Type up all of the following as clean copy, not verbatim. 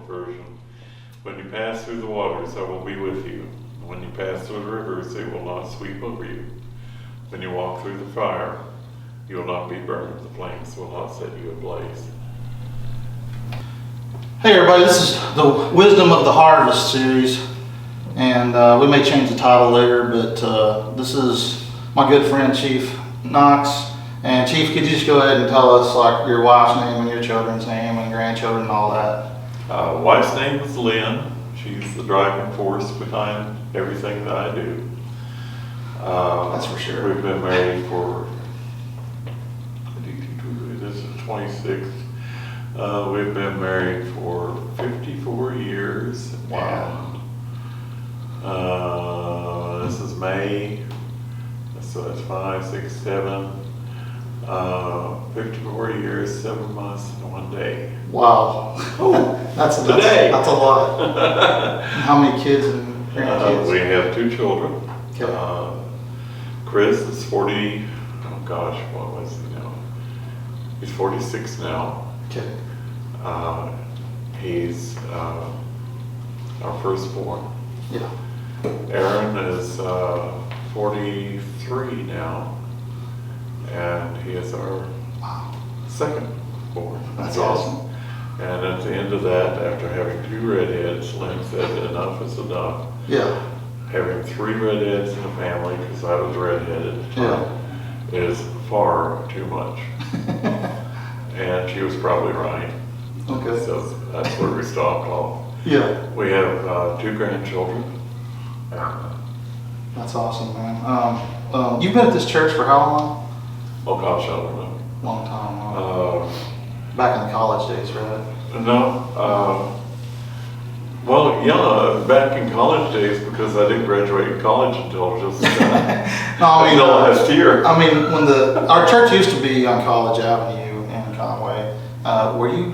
version. When you pass through the waters, I will be with you. When you pass through the rivers, they will not sweep over you. When you walk through the fire, you will not be burned. The flames will not set you ablaze. Hey everybody, this is the Wisdom of the Harvest series, and we may change the title later, but this is my good friend Chief Knox. And Chief, could you just go ahead and tell us like your wife's name and your children's name and grandchildren and all that? Wife's name is Lynn. She's the driving force behind everything that I do. That's for sure. We've been married for, this is 26. We've been married for 54 years. Wow. And this is May, so that's 5, 6, 7. 54 years, 7 months, and 1 day. Wow. That's a lot. How many kids and grandkids? We have 2 children. Okay. Chris is 40, oh gosh, what was he now? He's 46 now. Okay. He's our firstborn. Yeah. Aaron is 43 now, and he is our second-born. That's awesome. And at the end of that, after having 2 redheads, Lynn said enough is enough. Yeah. Having 3 redheads in the family, because I was redheaded at the time, Yeah. is far too much. And she was probably right. Okay. So that's where we stopped off. Yeah. We have 2 grandchildren. That's awesome, man. You've been at this church for how long? Oh gosh, I don't know. Long time. Back in the college days, right? No. Well, yeah, back in college days, because I didn't graduate college until just No, I mean, until last year. I mean, when our church used to be on College Avenue in Conway. Were you?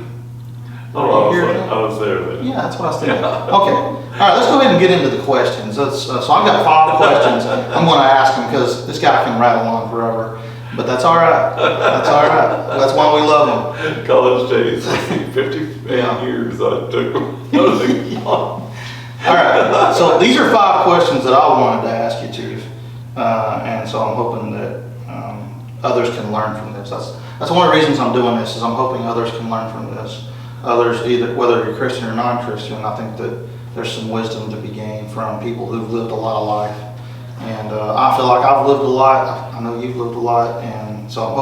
Oh, here I was there then. Yeah, that's what I was thinking. Okay. All right, let's go ahead and get into the questions. So I've got 5 questions I'm going to ask him because this guy can rattle on forever. But that's all right. That's all right. That's why we love him. College days, 58 years I took. All right. So these are 5 questions that I wanted to ask you, Chief. And so I'm hoping that others can learn from this. That's one of the reasons I'm doing this, is I'm hoping others can learn from this. Others, either whether you're Christian or non-Christian, I think that there's some wisdom to be gained from people who've lived a lot of life. And I feel like I've lived a lot. I know you've lived a lot, and so I'm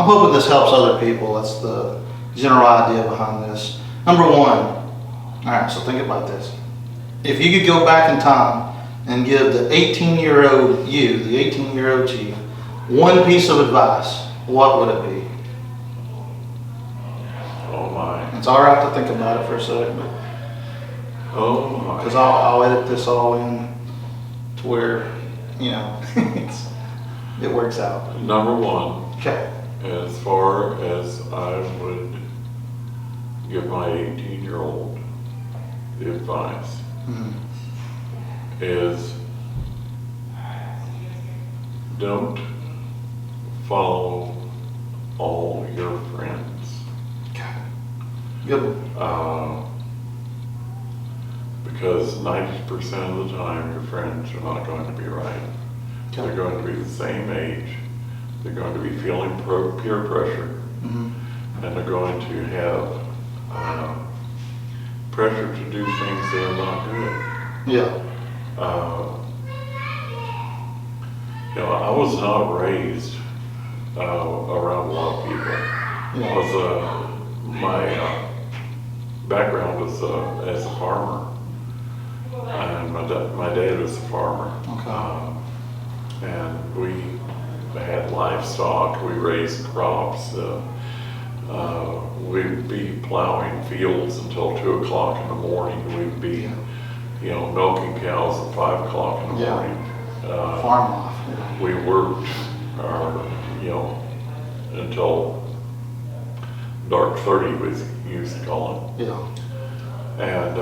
hoping this helps other people. That's the general idea behind this. Number 1. All right, so think about this. If you could go back in time and give the 18-year-old you, the 18-year-old Chief, one piece of advice, what would it be? Oh my. It's all right to think about it for a second, Oh my. because I'll edit this all in to where, you know, it works out. Number 1. Okay. As far as I would give my 18-year-old the advice, is don't follow all your friends. Good one. Because 90% of the time your friends are not going to be right. Okay. They're going to be the same age. They're going to be feeling peer pressure. And they're going to have pressure to do things that are not good. Yeah. You know, I was not raised around a lot of people. Yeah. I was, my background was as a farmer, and my dad was a farmer. Okay. And we had livestock. We raised crops. We'd be plowing fields until 2 o'clock in the morning. We'd be, you know, milking cows at 5 o'clock in the Yeah. morning. Farm life. Yeah. We worked, you know, until dark 30, we used to call it. Yeah. And,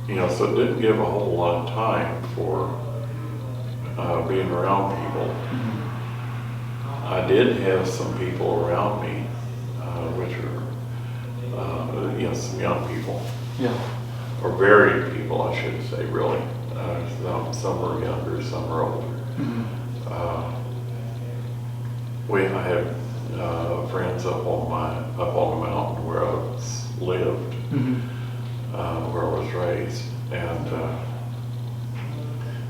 you know, so it didn't give a whole lot of time for being around people. I did have some people around me, which are some young people, Yeah. or varied people, I should say, really. Some are younger, some are older. Mhm. I have friends up on the mountain where I lived, Mhm. where I was raised, and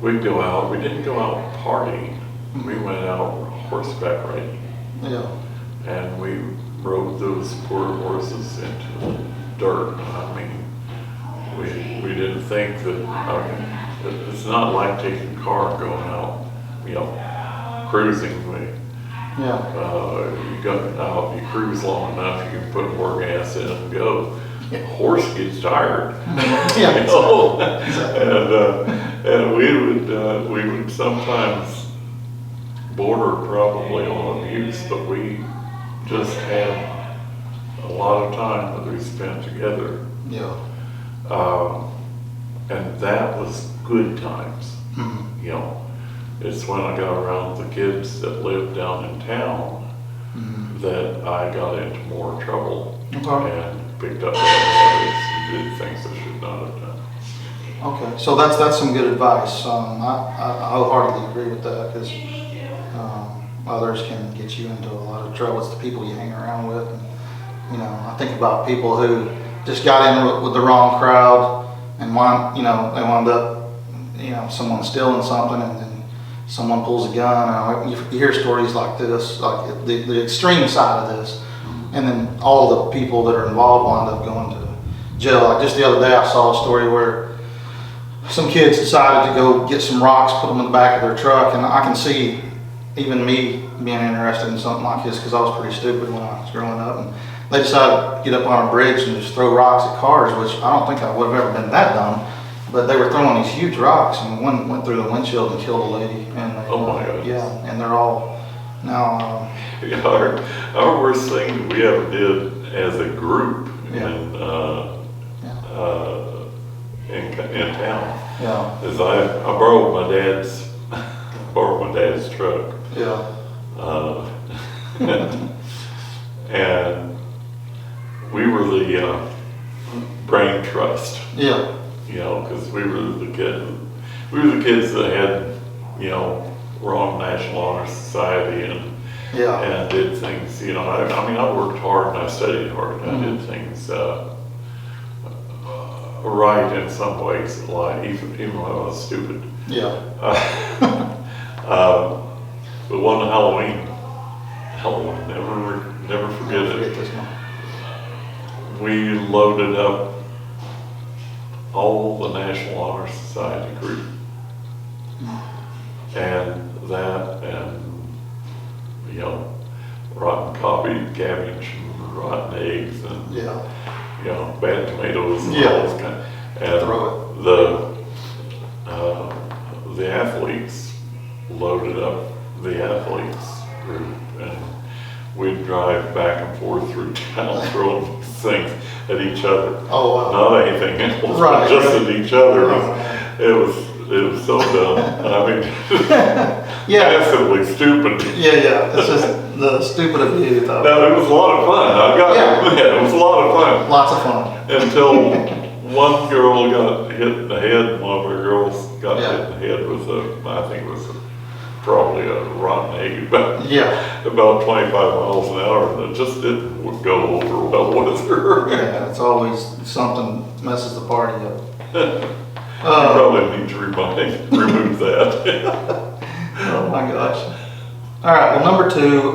we'd go out. We didn't go out partying. We went out horseback riding, Yeah. and we rode those poor horses into the dirt. I mean, we didn't think that. It's not like taking a car and going out, cruising. Yeah. You go out, you cruise long enough, you can put more gas in and go. A horse gets tired. Yeah. And we would sometimes border probably on abuse, but we just had a lot of time that we spent together. Yeah. And that was good times. Mhm. It's when I got around the kids that lived down in town Mhm. that I got into more trouble Okay. and picked up bad habits and did things I should not have done. Okay, so that's some good advice. I wholeheartedly agree with that because others can get you into a lot of trouble. It's the people you hang around with. And, I think about people who just got in with the wrong crowd and they wound up, someone stealing something and then someone pulls a gun. You hear stories like this, like the extreme side of this, and then all the people that are involved wind up going to jail. Like just the other day, I saw a story where some kids decided to go get some rocks, put them in the back of their truck, and I can see even me being interested in something like this because I was pretty stupid when I was growing up. And they decided to get up on a bridge and just throw rocks at cars, which I don't think I would have ever been that dumb. But they were throwing these huge rocks, and one went through the windshield and killed a lady. And they, Oh my goodness. Yeah, and they're all now. Yeah, our worst thing that we ever did as a group Yeah. in town Yeah, is I borrowed my dad's truck. yeah, And we were the brain trust, yeah, because we were the kids that had, wrong National Honor Society and yeah, did things, I worked hard and I studied hard and I did things right in some ways in life, even when I was stupid. yeah, But one Halloween, never forget I'll forget it. this one. We loaded up all the National Honor Society group. And that, and, rotten cabbage and rotten eggs and, Yeah, bad tomatoes and Yeah. all this kind. And Throw the athletes loaded up the athletes group, and we'd drive back and forth through town throwing things at each other. Oh, wow. Not anything else, Right, but just right. at each other. Oh, It was so dumb. I mean, Yeah. massively stupid. yeah. It's just the stupid of you, though. No, it was a lot of fun. I got Yeah. to admit, it was a lot of fun. Lots of fun. Until one girl got hit in the head. One of our girls got Yeah. hit in the head with I think it was probably a rotten egg, about Yeah, 25 miles an hour, and it just didn't go over well with her. yeah. It's always something messes the party up. You probably need to remove that. Oh my gosh. All right, well, number two,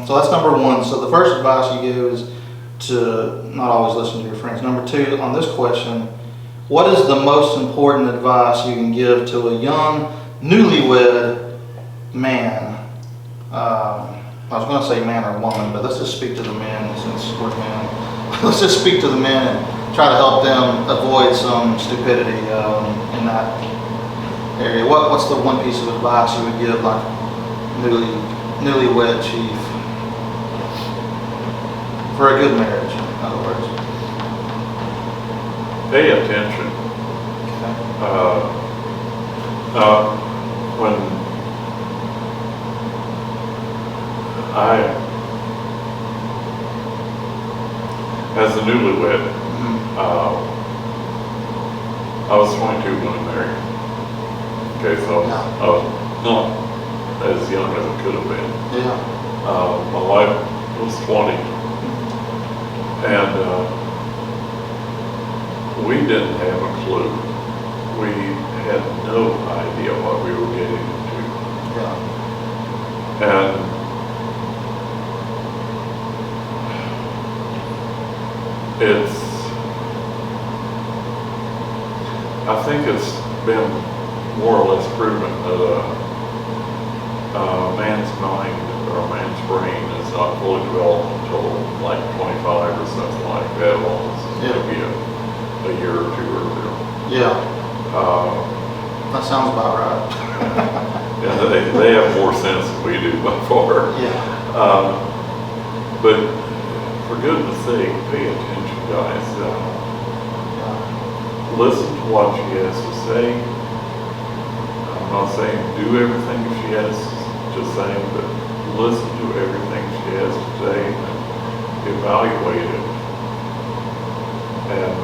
so that's number one. So the first advice you give is to not always listen to your friends. Number two, on this question, what is the most important advice you can give to a young, newlywed man? I was going to say man or woman, but let's just speak to the men since we're men. Let's just speak to the men and try to help them avoid some stupidity in that area. What's the one piece of advice you would give, like newlywed chief, for a good marriage, in other words? Pay attention. When as a newlywed, I was 22 when I married. Okay, so I was not as young as I could have been. Yeah. My wife was 20, and we didn't have a clue. We had no idea what we were getting into. Yeah. And I think it's been more or less proven that a man's mind or a man's brain is not fully developed until like 25 or something like that, almost maybe a year or two earlier. Yeah. That sounds about right. Yeah, they have more sense than we do by far. Yeah. But for goodness sake, pay attention, guys. Listen to what she has to say. I'm not saying do everything she has to say, but listen to everything she has to say and evaluate it and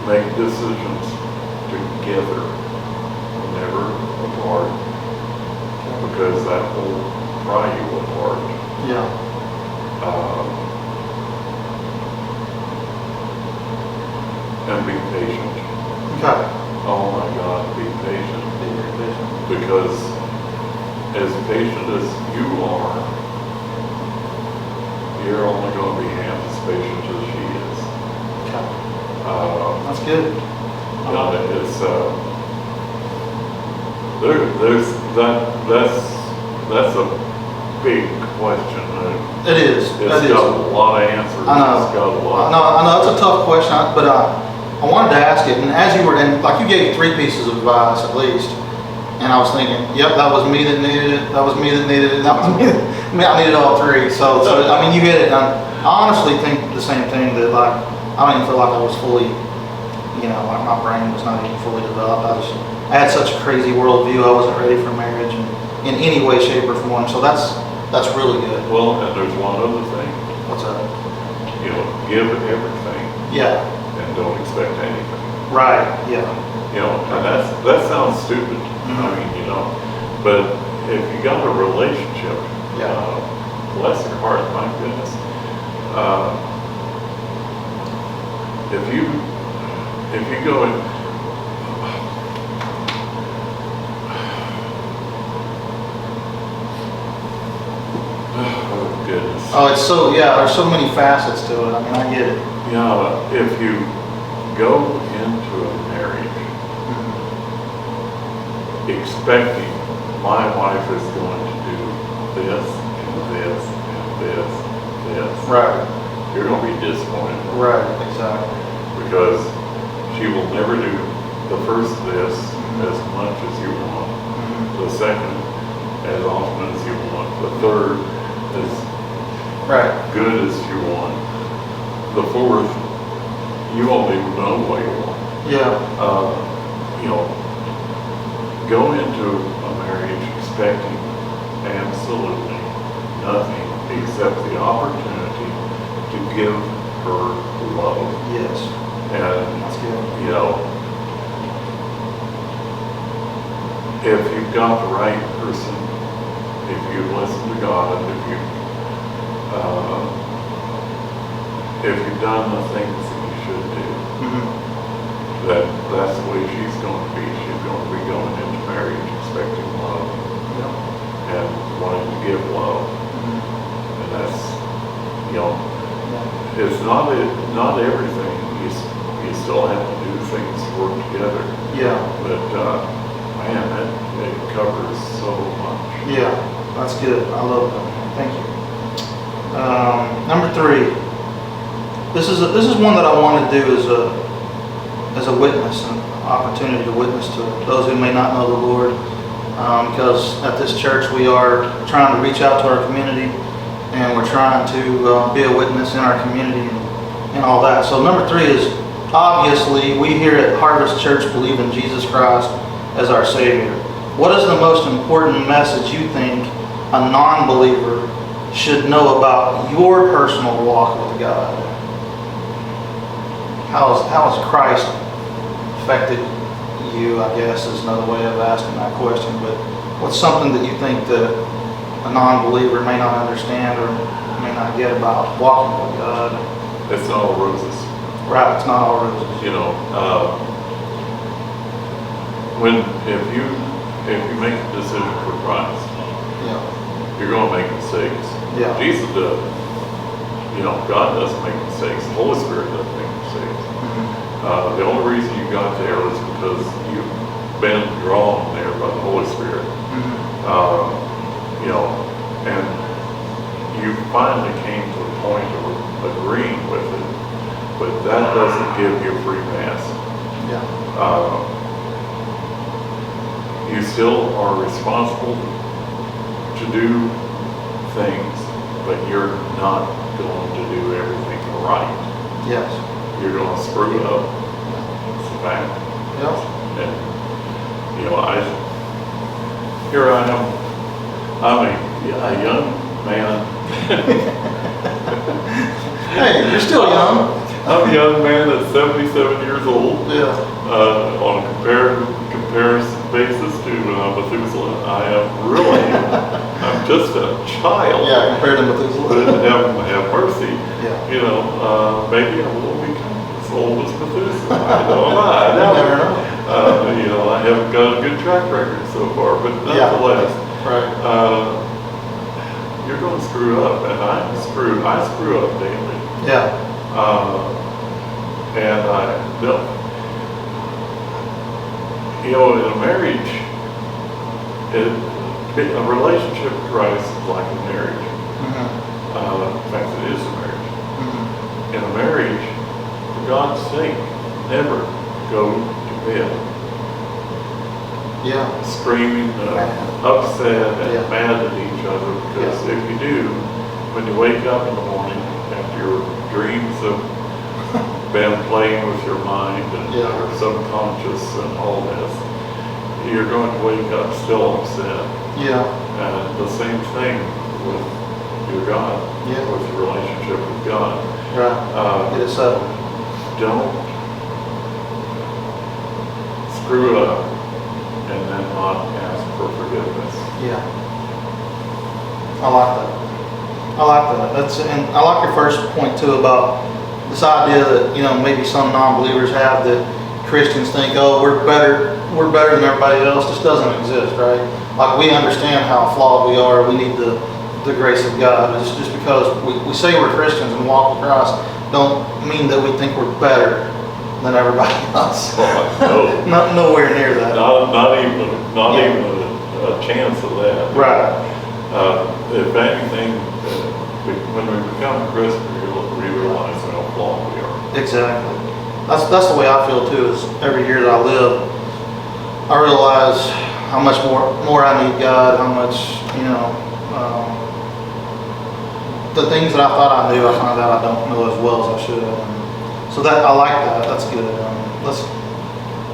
make decisions together, never apart, because that will pry you apart. Yeah. And be patient. Okay. Oh my God, be patient. Be very patient. Because as patient as you are, you're only going to be half as patient as she is. Okay. That's good. It's that's a big question. It is. It's got a lot of answers. I know. It's got a lot. I know it's a tough question, but I wanted to ask it, and as you were, and like you gave 3 pieces of advice at least, and I was thinking, yep, that was me that needed it, that was me that needed it, and that was me that, I needed all 3. So I mean, you hit it. I honestly think the same thing, that like, I don't even feel like I was fully, like my brain was not even fully developed. I had such a crazy worldview. I wasn't ready for marriage in any way, shape, or form. So that's really good. Well, and there's one other thing. What's that? Give everything. Yeah. And don't expect anything. Right. Yeah. And that sounds stupid. I mean, but if you got a relationship, bless your heart, my goodness. If you go in, oh goodness. Oh, it's so, there's so many facets to it. I mean, I get it. If you go into a marriage expecting my wife is going to do this and this and this and this, Right. you're going to be disappointed. Right, exactly. Because she will never do the first this as much as you want, the second as often as you want, the third as good as you want, the fourth you won't even know what you want. Yeah. Go into a marriage expecting absolutely nothing except the opportunity to give her love. Yes. And, that's good. If you've got the right person, if you listen to God, if you've done the things that you should do, that's the way she's going to be. She's going to be going into marriage expecting love and wanting to give love. And that's, it's not everything. You still have to do things to work together. Yeah. But man, it covers so much. Yeah, that's good. I love that. Thank you. Number 3. This is one that I want to do as a witness, an opportunity to witness to those who may not know the Lord. Because at this church we are trying to reach out to our community, and we're trying to be a witness in our community and all that. So number 3 is, obviously, we here at Harvest Church believe in Jesus Christ as our Savior. What is the most important message you think a non-believer should know about your personal walk with God? How has Christ affected you, I guess, is another way of asking that question. But what's something that you think that a non-believer may not understand or may not get about walking with God? It's not all roses. Right, it's not all roses. You know, if you make a decision for Christ, Yeah. you're going to make mistakes. Yeah. Jesus does. You know, God doesn't make mistakes. The Holy Spirit doesn't make mistakes. Mm-hmm. The only reason you got there is because you've been drawn there by the Holy Spirit. Mm-hmm. You know, and you finally came to the point of agreeing with it, but that doesn't give you a free pass. Yeah. You still are responsible to do things, but you're not going to do everything right. Yes. You're going to screw it up. It's a fact. Yep. And, you know, here I am. I'm a young man. Hey, you're still young. I'm a young man that's 77 years old. Yeah. On a comparison basis to Methuselah, I'm just a child. Yeah, compared to But Methuselah. have mercy. Yeah. You know, maybe I won't become as old as Methuselah. I don't know. You never know. You know, I haven't got a good track record so far, but nonetheless, Right. you're going to screw up, and I screw up daily. Yeah. And I don't. You know, in a marriage, a relationship with Christ is like a marriage. Mm-hmm. In fact, it is a marriage. Mm-hmm. In a marriage, for God's sake, never go to bed Yeah. screaming, upset, and Yeah. mad at each other. Because if you do, when you wake up in the morning after your dreams have been playing with your mind and Yeah. your subconscious and all this, you're going to wake up still upset. Yeah. And the same thing with your God, Yeah. with your relationship with God. Right. Get it settled. Don't screw it up and then not ask for forgiveness. Yeah. I like that. And I like your first point too about this idea that, you know, maybe some non-believers have that Christians think, oh, we're better than everybody else. This doesn't exist, right? Like, we understand how flawed we are. We need the grace of God. It's just because we say we're Christians and walk with Christ don't mean that we think we're better than everybody else. No. Nowhere near that. Not even a chance of that. Right. If anything, when we become a Christian, we realize how flawed we are. Exactly. That's the way I feel too. Is every year that I live, I realize how much more I need God. How much, you know, the things that I thought I knew, I find out I don't know as well as I should. And so that I like that. That's good. Let's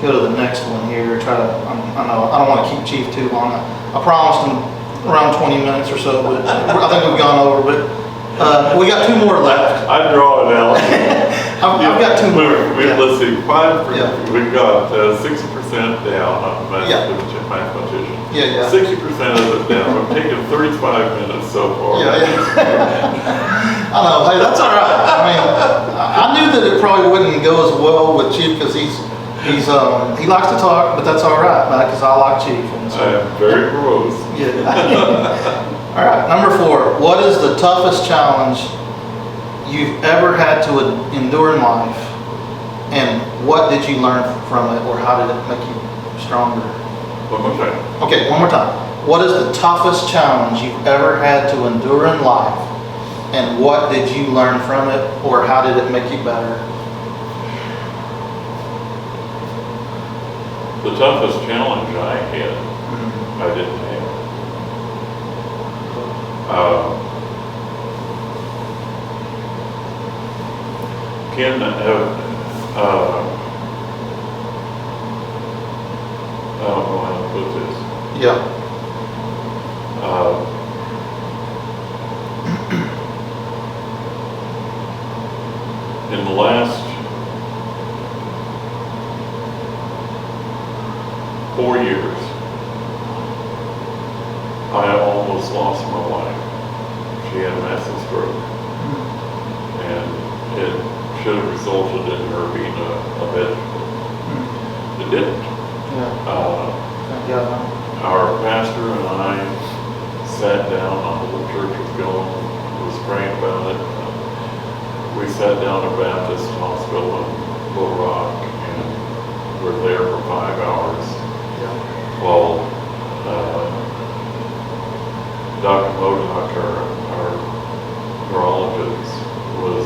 go to the next one here. I know I don't want to keep Chief too long. I promised him around 20 minutes or so, but I think we've gone over. But we got two more left. I draw it out. I've got two more. Yeah. Let's see, Yeah. we've got 60% down on the mathematician. Yeah. 60% of it down. We've taken 35 minutes so far. Yeah. I know. Hey, that's all right. I mean, I knew that it probably wouldn't go as well with Chief because he likes to talk, but that's all right, man, because I like Chief. And so, I am very morose. Yeah. All right. Number 4. What is the toughest challenge you've ever had to endure in life, and what did you learn from it, or how did it make you stronger? One more time. Okay, one more time. What is the toughest challenge you've ever had to endure in life, and what did you learn from it, or how did it make you better? The toughest challenge I had, I didn't have. Ken, I don't know how to put this. Yeah. 4 years, I almost lost my wife. She had a massive stroke, and it should have resulted in her being a vegetable. It didn't. Our pastor and I sat down, the whole church was going, was praying about it. We sat down at Baptist Hospital in Little Rock, and were there for 5 hours. While Dr. Modoc, our neurologist, was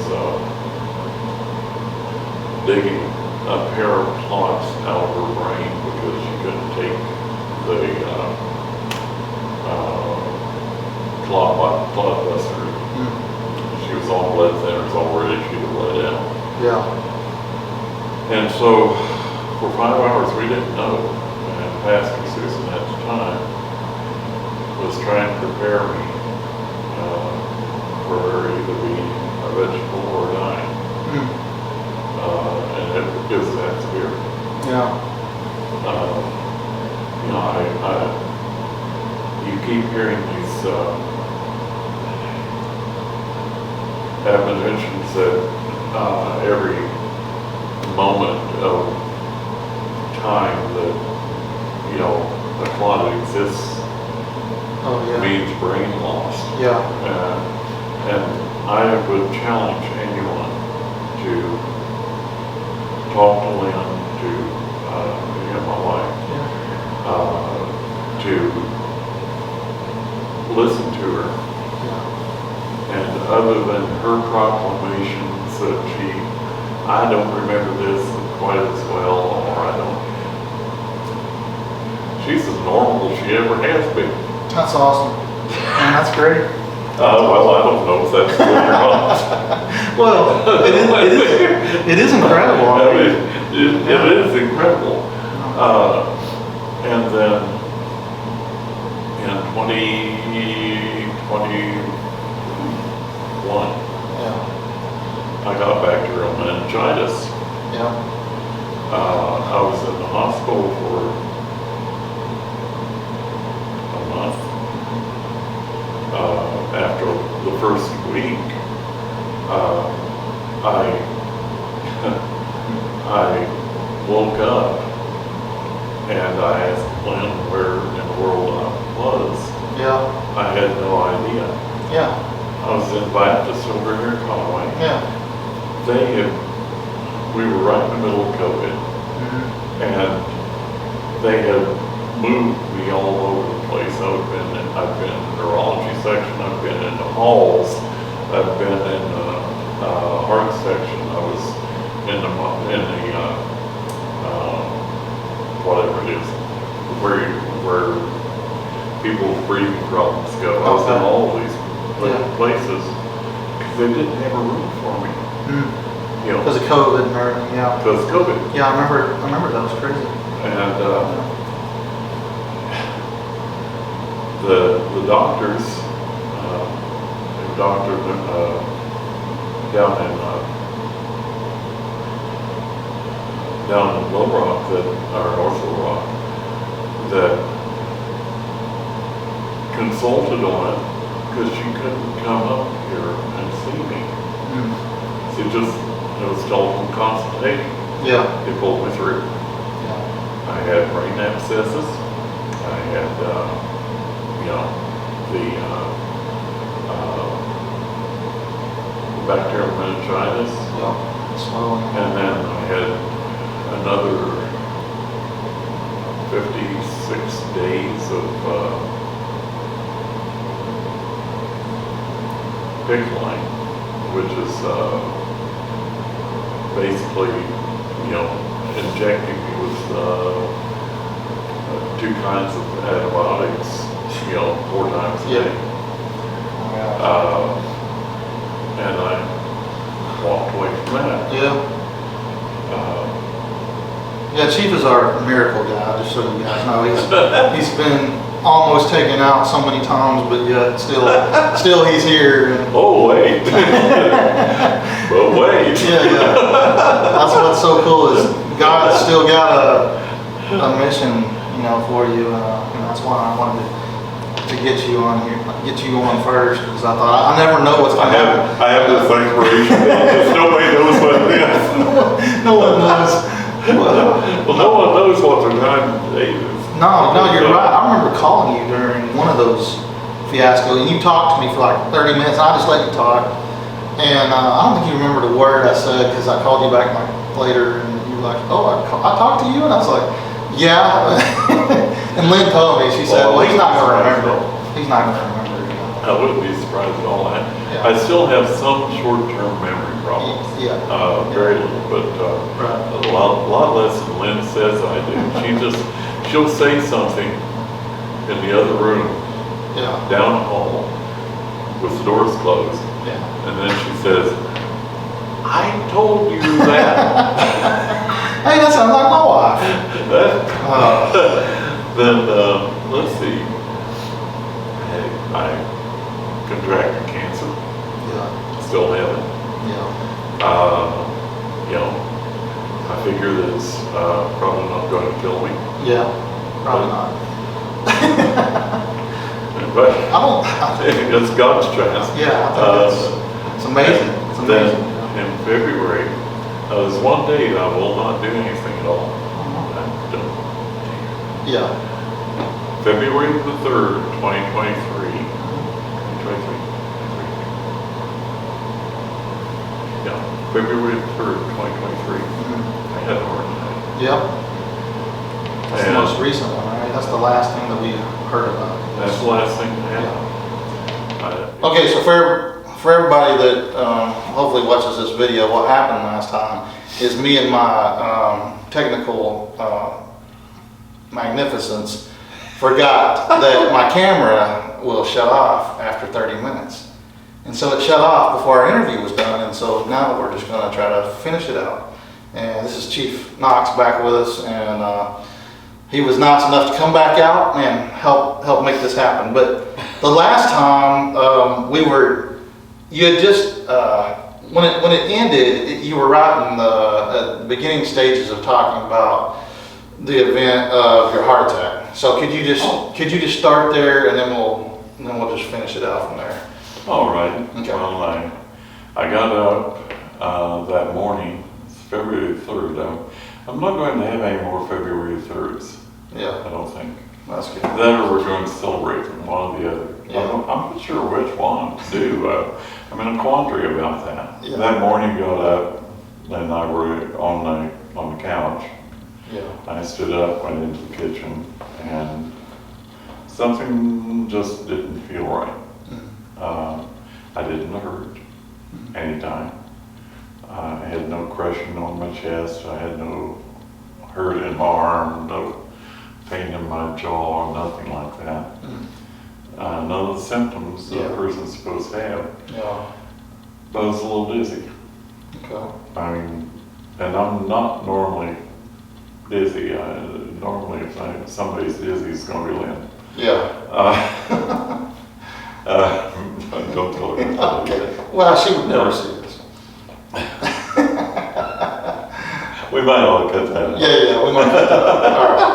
digging a pair of clots out of her brain because she couldn't take the clot buster. She was on blood thinners already, she had bled out. And so for 5 hours we didn't know. And Pastor Susan at the time was trying to prepare me for either being a vegetable or dying. And it was that severe. You know, you keep hearing these admonitions that every moment of time that, you know, a clot exists means brain loss. And I would challenge anyone to talk to Lynn, to my wife, to listen to her. And other than her proclamations that I don't remember this quite as well, or she's as normal as she ever has been. That's awesome. Man, that's great. Well, I don't know if that's good or not. Well, it is incredible. I mean, it is incredible. And then in 2021, I got bacterial meningitis. I was in the hospital for a month. After the first week, I woke up and I asked Lynn where in the world I was. I had no idea. I was in Baptist over here in Conway. We were right in the middle of COVID, and they had moved me all over the place. I've been in the neurology section, I've been in the halls, I've been in the heart section, I was in the whatever it is, where people's breathing problems go. I was in all of these places because they didn't have a room for me. You know, because of COVID and everything. Because of COVID. I remember that was crazy. And the doctors, doctor down in Low Rock, or North Little Rock, that consulted on it because she couldn't come up here and see me. It was telephone consultation. They pulled me through. I had brain abscesses. I had, the bacterial meningitis. And then I had another 56 days of pickling, which is basically, injecting me with 2 kinds of antibiotics, 4 times a day. And I walked away from that. Chief is our miracle guy, just so you guys know. He's been almost taken out so many times, but yet still he's here. Oh, wait. But wait. That's what's so cool is God's still got a mission you know, for you. That's why I wanted to get you on here, get you on first, because I thought I never know what's going to happen. I have this inspiration that nobody knows what it is. No one knows. Well, no one knows what their time date is. No, you're right. I remember calling you during one of those fiascos, and you talked to me for like 30 minutes. I just let you talk, and I don't think you remember the word I said because I called you back like later, and you were like, "Oh, I talked to you," and I was like, "Yeah." And Lynn told me, she said, "Well, he's not going to remember. He's not going to remember." I wouldn't be surprised at all. Yeah. I still have some short-term memory problems. Yeah. Very little, but Right. a lot less than Lynn says I do. She'll say something in the other room, Yeah. down the hall, with the doors closed, Yeah. and then she says, "I told you that." Hey, that sounds like my wife. Then let's see. I contracted cancer. Yeah. Still have it. Yeah. You know, I figure that it's probably not going to kill me. Yeah. Probably not. But I think, it's God's choice. yeah, I think it's amazing. It's Then amazing. in February, there's one day I will not do anything at all. I don't. Yeah. February the 3rd, 2023. Yeah, February 3rd, 2023. I had a heart attack. Yep. That's the And most recent one, right? That's the last thing that we heard about. that's the last thing that Yeah. happened. Okay, so for everybody that hopefully watches this video, what happened last time is me and my technical magnificence forgot that my camera will shut off after 30 minutes. And so it shut off before our interview was done, and so now we're just going to try to finish it out. And this is Chief Knox back with us, and he was nice enough to come back out and help make this happen. But the last time you had just when it ended, you were right in the beginning stages of talking about the event of your heart attack. So could you just start there, and then we'll just finish it out from there. All right. Okay. Well, I got up that morning, it's February 3rd. I'm not going to have any more February 3rds. Yeah, I don't think. that's good. That or we're going to celebrate one or the other. Yeah. I'm not sure which one to do. I'm in a quandary about that. Yeah. That morning got up and I were on the couch. Yeah. I stood up, went into the kitchen, and something just didn't feel right. I didn't hurt anytime. I had no crushing on my chest. I had no hurt in my arm, no pain in my jaw, nothing like that. None of the symptoms that a person's supposed to have. Yeah. But I was a little dizzy. Okay. I mean, and I'm not normally dizzy. Normally, if somebody's dizzy, it's going to be Lynn. Yeah. Don't tell her. Okay. Well, she would never see this. We might all cut that out. Yeah, we might cut that out. All right.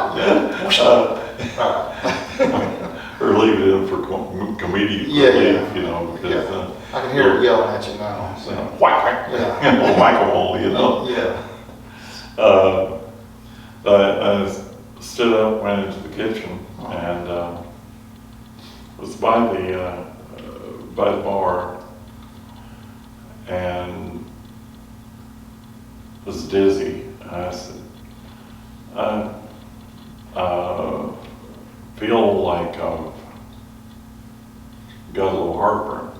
All right. Or leave it in for comedic Yeah, relief, you know, because Yeah. I can hear her yelling at you now. So. whack, whack, Yeah. little whack-a-mole, you know. Yeah. I stood up, went into the kitchen, and was by the bar, and was dizzy. I said, feel like I've got a little heartburn,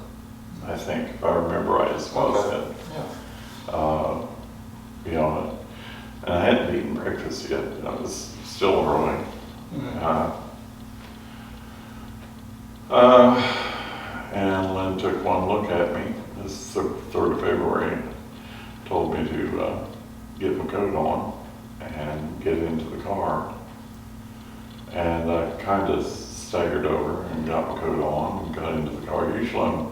I think, if I remember right, is what I said. Yeah. You know, and I hadn't eaten breakfast yet. I was still early. And Lynn took one look at me. This is the 3rd of February. Told me to get my coat on and get into the car. And I kind of staggered over and got my coat on and got into the car. Usually I'm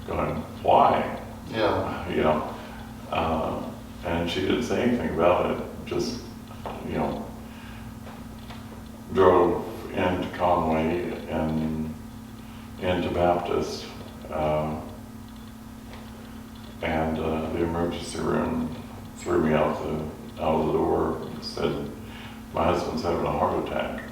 going, why? Yeah. You know, and she didn't say anything about it. Just, you know, drove into Conway and into Baptist, and the emergency room threw me out of the door and said, my husband's having a heart attack.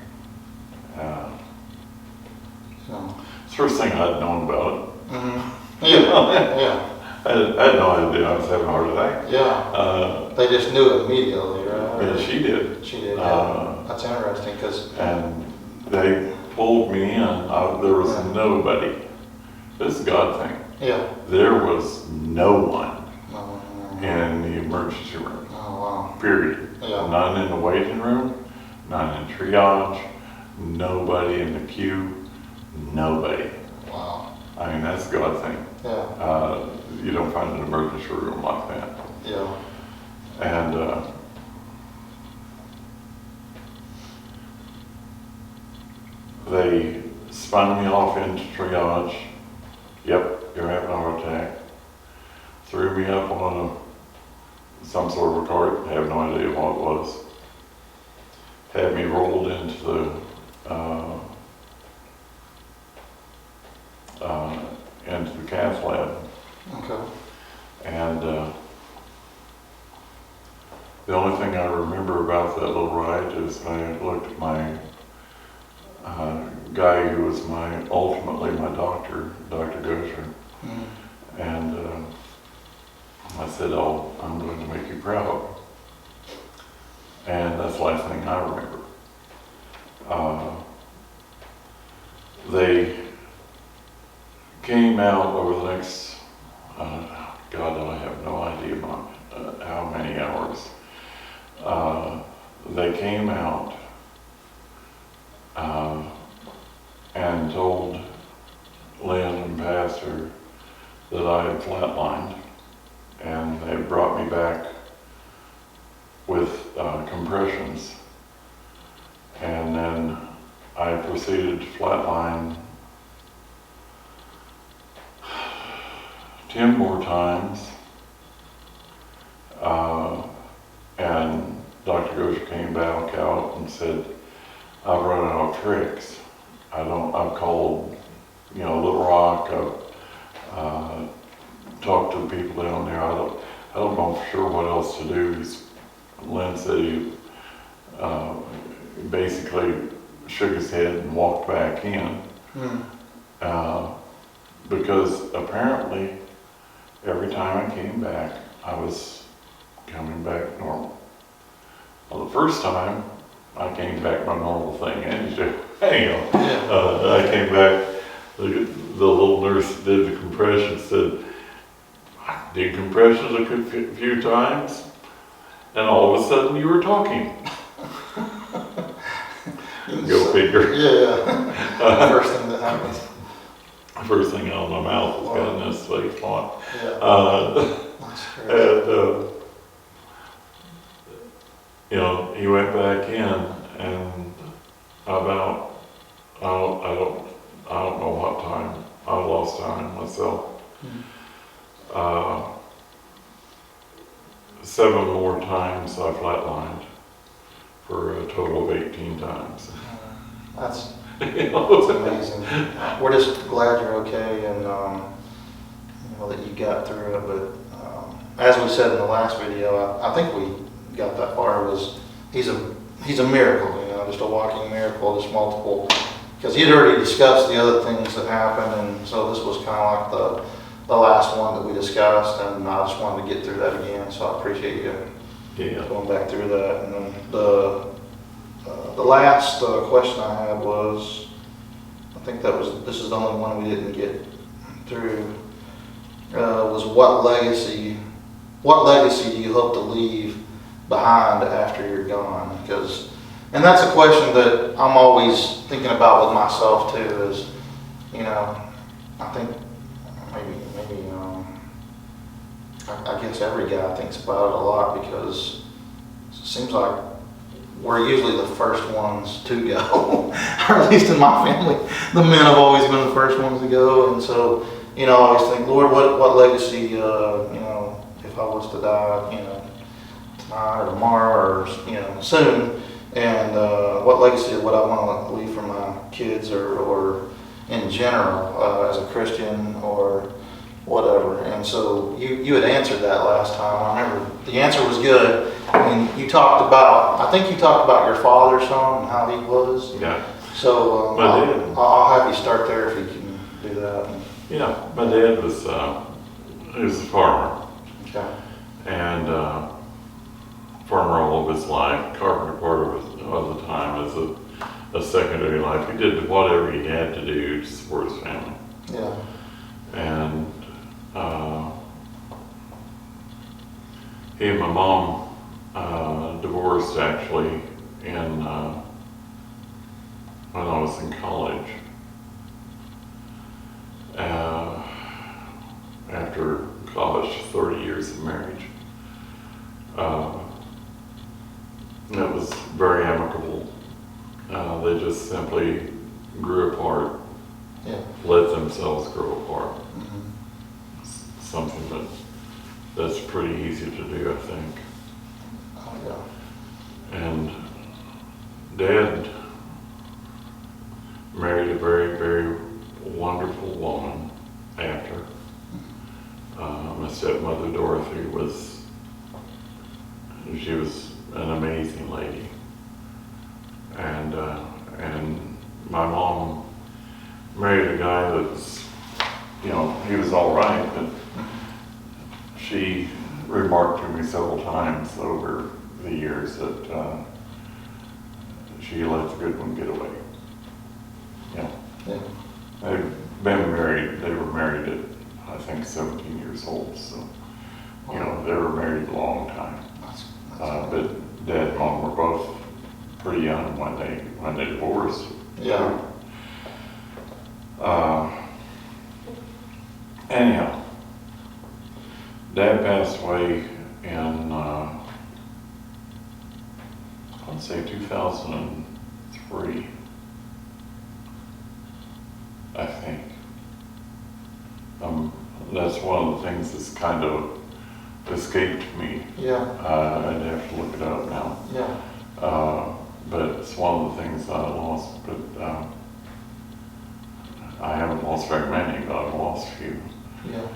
So, It's the first thing I'd known about it. mm-hmm. Yeah. I had no idea I was having a heart attack. Yeah. They just knew it immediately, right? Yeah, she did. She did. Yeah. That's interesting because. And they pulled me in. There was nobody. This is a God thing. Yeah. There was no one Oh, in the emergency room. wow. Period. Yeah. None in the waiting room, none in triage, nobody in the queue, nobody. Wow. I mean, that's a God thing. Yeah. You don't find an emergency room like that. Yeah. And they spun me off into triage. Yep, you're having a heart attack. Threw me up on some sort of a cart, have no idea what it was. Had me rolled into the cath lab. Okay. And the only thing I remember about that little ride is I looked at my guy who was ultimately my doctor, Dr. Gosher, and I said, "Oh, I'm going to make you proud." And that's the last thing I remember. They came out over the next, God, I have no idea how many hours. They came out and told Lynn and Pastor that I had flatlined, and they brought me back with compressions, and then I proceeded to flatline 10 more times, and Dr. Gosher came back out and said, "I've run out of tricks. I've called, Little Rock, I've talked to the people down there. I don't know for sure what else to do." Lynn said he basically shook his head and walked back in, because apparently every time I came back, I was coming back normal. Well, the first time I came back my normal thing, and I came back, the little nurse that did the compression said, "I did compressions a few times, and all of a sudden you were talking." Go figure. Yeah. First thing that happens. First thing out of my mouth was getting this face font. Yeah. That's crazy. And he went back in, and about I don't know what time I lost time myself. 7 more times I flatlined for a total of 18 times. That's amazing. We're just glad you're okay, and that you got through it. But as we said in the last video, I think we got that far. He's a miracle, just a walking miracle, just multiple. Because he'd already discussed the other things that happened, and so this was kind of like the last one that we discussed, and I just wanted to get through that again. So I appreciate you going back through that. And then the last question I had was, I think this is the only one we didn't get through, was what legacy do you hope to leave behind after you're gone? And that's a question that I'm always thinking about with myself too, is, I think maybe I guess every guy thinks about it a lot, because it seems like we're usually the first ones to go, or at least in my family, the men have always been the first ones to go. And so, I always think, Lord, what legacy, if I was to die, tonight or tomorrow or, soon, And what legacy would I want to leave for my kids, or in general as a Christian or whatever? And so you had answered that last time. I remember the answer was good. I mean, I think you talked about your father some and how he was. Yeah. So I'll have you start there if you can do that. Yeah, my dad was he was a farmer. Okay. And farmer all of his life, carpenter part of the time as a secondary life. He did whatever he had to do to support his family. Yeah. And he and my mom divorced actually in when I was in college. After college, 30 years of marriage. That was very amicable. They just simply grew apart, Yeah. let themselves grow apart. Mm-hmm. Something that's pretty easy to do, I think. Oh, yeah. And Dad married a very, very wonderful woman after. My stepmother Dorothy she was an amazing lady. And my mom married a guy that was, he was all right, but she remarked to me several times over the years that she let the good one get away. Yeah. They were married at, I think, 17 years old, so, they were married a long time. But Dad and Mom were both pretty young when they divorced. Yeah. Anyhow, Dad passed away in, I'd say 2003, I think. That's one of the things that's kind of escaped me. Yeah. I'd have to look it up now. Yeah. But it's one of the things I lost. But I haven't lost very many, but I've lost a few. Yeah.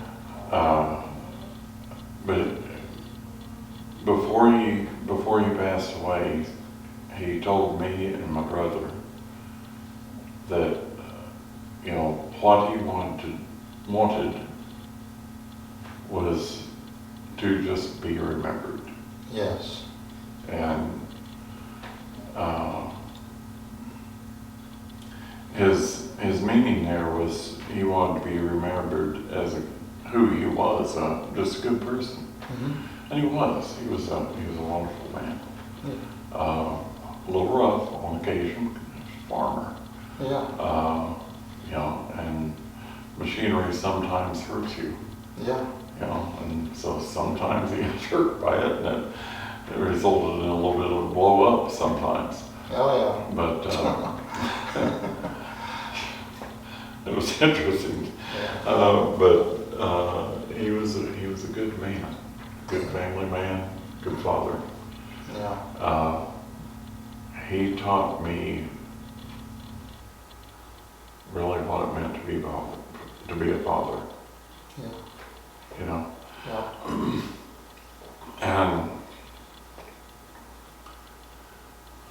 But before he passed away, he told me and my brother that what he wanted was to just be remembered. Yes. And his meaning there was he wanted to be remembered as who he was, just a good person. Mm-hmm. And he was a wonderful man. Yeah. A little rough on occasion, farmer. Yeah. And machinery sometimes hurts you. Yeah. And so sometimes he gets hurt by it, and it resulted in a little bit of a blow up sometimes. Oh, yeah. But it was interesting. Yeah. But he was a good man, good family man, good father. Yeah. He taught me really what it meant to be a father. Yeah. Yeah. And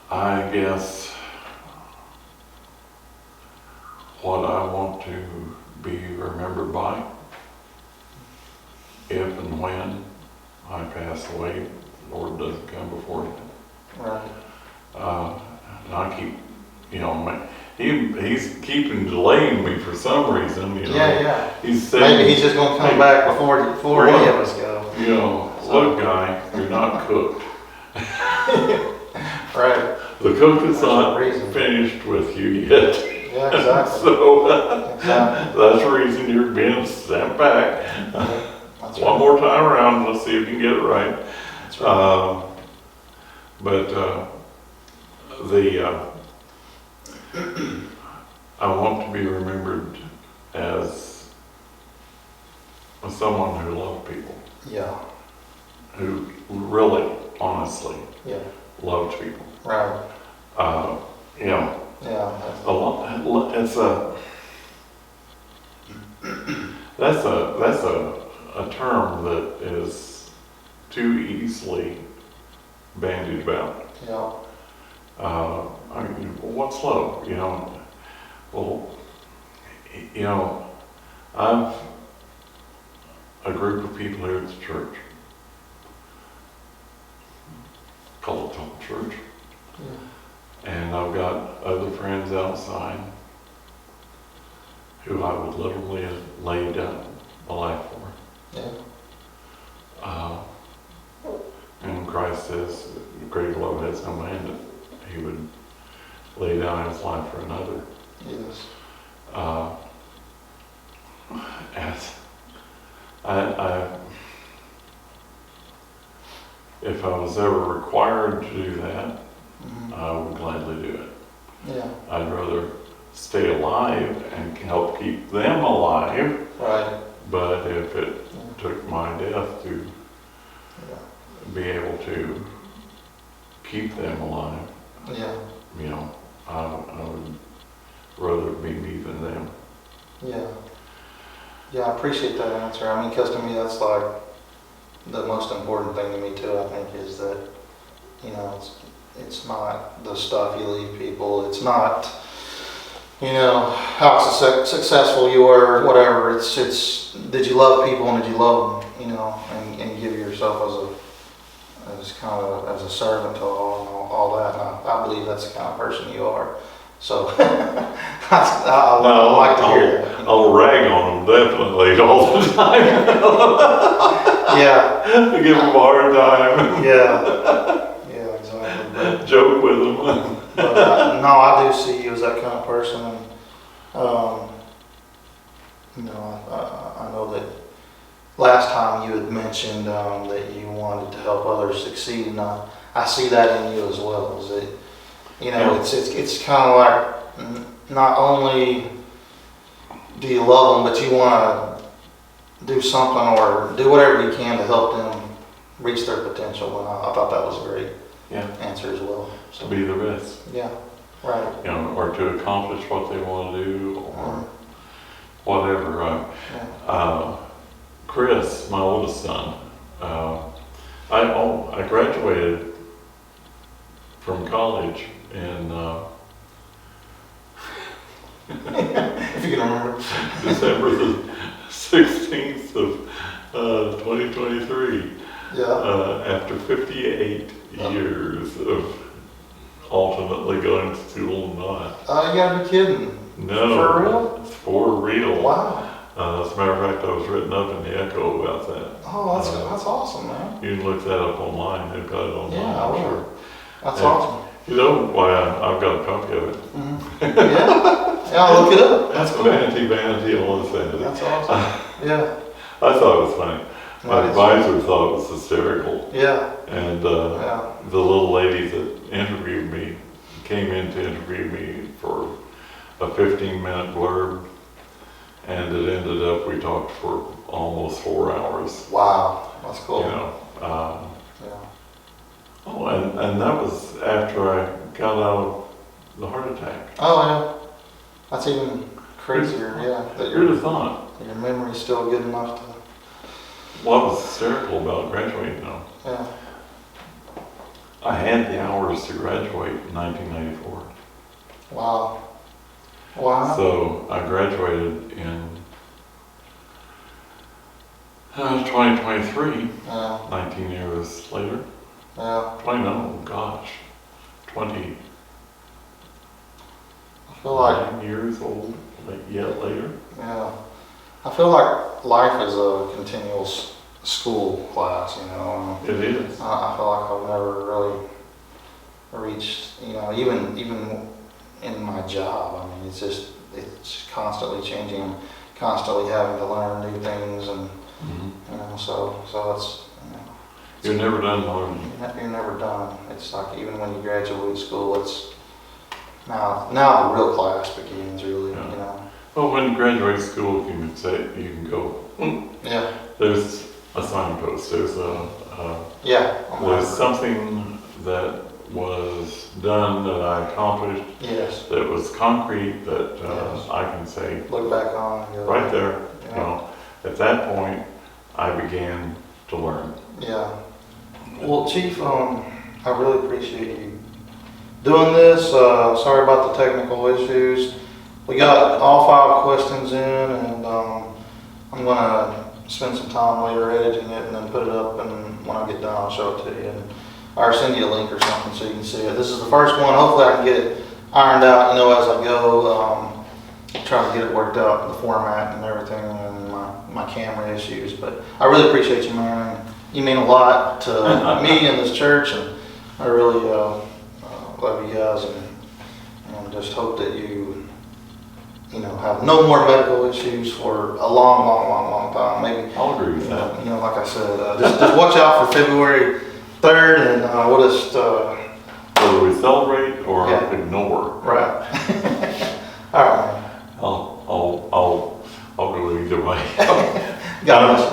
I guess what I want to be remembered by, if and when I pass away, Lord doesn't come before me. Right. And I keep, he's keeping delaying me for some reason, Yeah. He's saying, maybe he's just gonna come back before any of us go. Look, guy, you're not cooked. Right. The cook is That's not the reason. finished with you yet. Yeah, exactly. So Exactly. that's the reason you're being sent back. That's One right. more time around, let's see if you can get it right. That's right. I want to be remembered as someone who loved people, Yeah. who really, honestly, Yeah. loved people. Right. You know, Yeah. a lot, that's a term that is too easily bandied about. Yeah. I mean, what's love? You know, well, you know, I've a group of people here at the church. Call it home church. Yeah. And I've got other friends outside who I would literally lay down my life for. Yeah. And Christ says, greater love has no man that he would lay down his life for another. Yes. As if I was ever required to do that, Mm-hmm. I would gladly do it. Yeah. I'd rather stay alive and help keep them alive, Right. but if it took my death to Yeah. be able to keep them alive, Yeah. you know, I would rather it be me than them. Yeah. Yeah, I appreciate that answer. I mean, because to me, that's like the most important thing to me too. I think is that, you know, it's not the stuff you leave people. It's not, you know, how successful you were, whatever. It's did you love people and did you love them, you know, and give yourself as kind of as a servant to all that. And I believe that's the kind of person you are. So I like to hear that. I'll rag on them definitely all the time. Yeah. I give them a hard time. Yeah. Yeah, exactly. But, Joke with them. no, I do see you as that kind of person. And, you know, I know that last time you had mentioned that you wanted to help others succeed, and I see that in you as well. Is that, you know, Yeah. it's kind of like not only do you love them, but you want to do something or do whatever you can to help them reach their potential. And I thought that was a great answer as well. To be the best. Yeah, right. You know, or to accomplish what they want to do, or whatever. Chris, my oldest son, I graduated from college in If you can remember. December the 16th of 2023. Yeah. After 58 years of alternately going to school and not. Oh, you gotta be kidding. No. For real? It's for real. Wow. As a matter of fact, I was written up in the Echo about that. Oh, that's awesome, man. You can look that up online. They've got it online, Yeah, I I'm will. sure. That's Yeah. awesome. You know why I've got a copy of it? Yeah. Yeah, I'll look it up. That's cool. Vanity, all this vanity. That's awesome. Yeah. I thought it was funny. My That is- advisor thought it was hysterical. Yeah. And Yeah. the little lady that interviewed me came in to interview me for a 15-minute blurb, and it ended up we talked for almost 4 hours. Wow. That's cool. You know. Yeah. Oh, and that was after I got out of the heart attack. Oh, yeah. That's even crazier. Yeah. That Who'd have thought? your memory's still good enough to. What was hysterical about graduating though? Yeah. I had the hours to graduate in 1994. Wow. Wow. So I graduated in 2023, Yeah. 19 years later. Yeah. 20, no, gosh, 29 I feel like. years old, yet later. Yeah. I feel like life is a continual school class, you know. It is. I feel like I've never really reached, you know, even in my job. I mean, it's constantly changing, constantly having to learn new things, and you know, so it's. You're never done learning. You're never done. It's like even when you graduate school, it's now the real class begins, really. Yeah. You know. Well, when you graduate school, you can say you can go. Yeah. There's a signpost. There's Yeah. there's something that was done, that I accomplished, Yes. that was concrete, that Yes. I can say, Look back on. And go, right there, you Yeah. know, at that point, I began to learn. Yeah. Well, Chief, I really appreciate you doing this. Sorry about the technical issues. We got all 5 questions in, and I'm gonna spend some time later editing it and then put it up, and when I get done, I'll show it to you, or send you a link or something so you can see it. This is the first one. Hopefully I can get it ironed out, you know, as I go. Trying to get it worked out, the format and everything, and my camera issues. But I really appreciate you, man. You mean a lot to me and this church, and I really love you guys, and just hope that you know, have no more medical issues for a long time. Maybe. I'll agree with that. You know, like I said, just watch out for February 3rd, and we'll just Whether we celebrate or Yeah. ignore, right. All right, man. I'll go either way. God bless